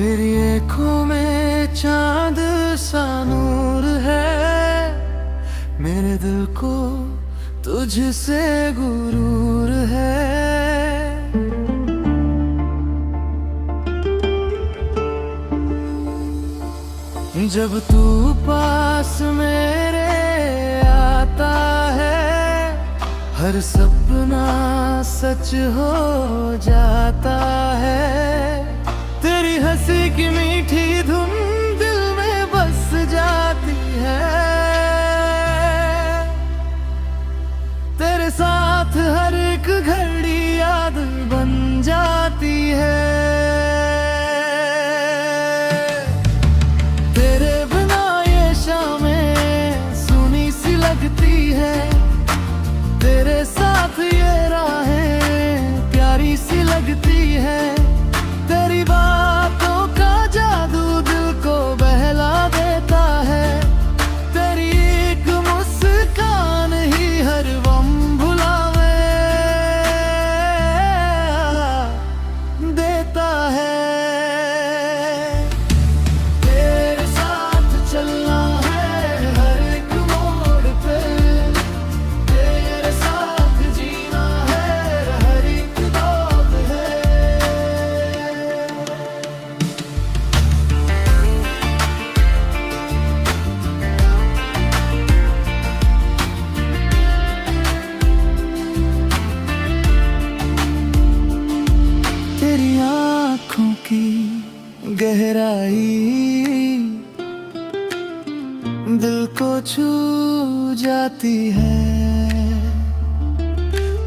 तेरी आँखों में चांद सा नूर है, मेरे दिल को तुझसे गुरूर है। जब तू पास मेरे आता है, हर सपना सच हो जाता है। तेरी हंसी की मीठी धुन दिल में बस जाती है, तेरे साथ हर एक घड़ी याद बन जाती है। तेरे बिना ये शामें सुनी सी लगती है, तेरे साथ ये राहें प्यारी सी लगती है। तेरी बातों का जादू दिल को बहला देता है, तेरी एक मुस्कान ही हर गम भुलावे देता है। तेरे साथ चलना है हर एक मोड़ पे, तेरे साथ जीना है हर एक दौर है। तेरी आँखों की गहराई दिल को छू जाती है,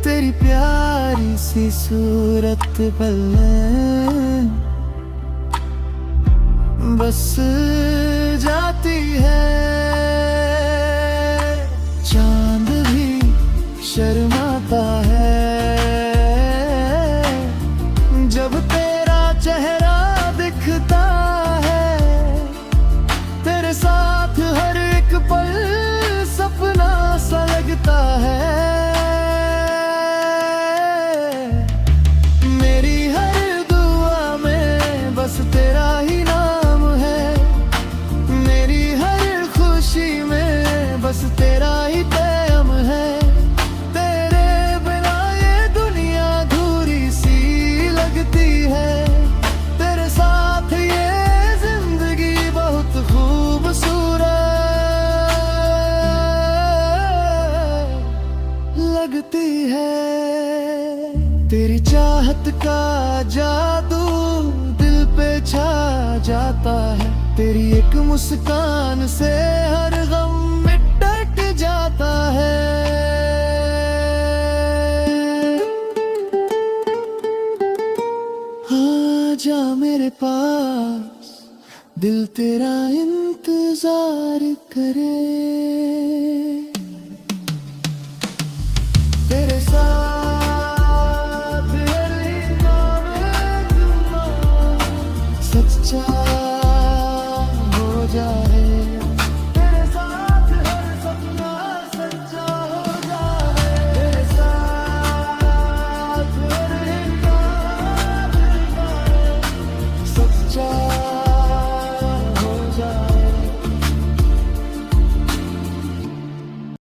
तेरी प्यारी सी सूरत पल में बस जाती है। चांद भी शर्माता है जब तेरा चेहरा दिखता है, तेरे साथ हर एक पल सपना सा लगता है। मेरी हर दुआ में बस तेरा ही नाम है, मेरी हर खुशी में बस तेरा ही पैगाम है। तेरे बिना ये दुनिया अधूरी सी लगती है, तेरे साथ ये जिंदगी बहुत खूबसूरत लगती है। तेरी चाहत का जादू दिल पे छा जाता है, तेरी एक मुस्कान से हर गम मिट जाता है। आ जा मेरे पास, दिल तेरा इंतजार करे।